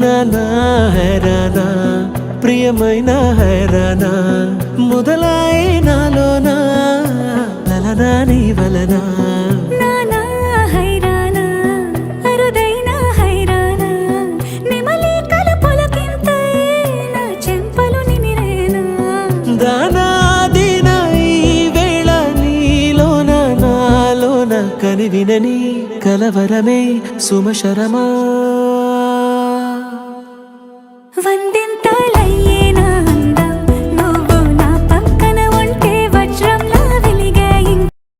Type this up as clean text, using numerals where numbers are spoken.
నానా హైరానా ప్రియమైన హైరానా మొదలాయి నాలోనా లలనా నీ వలనా నానా హైరానా అరుదైన హైరానా నెమలి కలుపులకింతై నా చెంపలు నిమిరేనా దానాదిన ఈ వేళ నీలోన నాలోన కనివినని కలవరమే సుమశరమా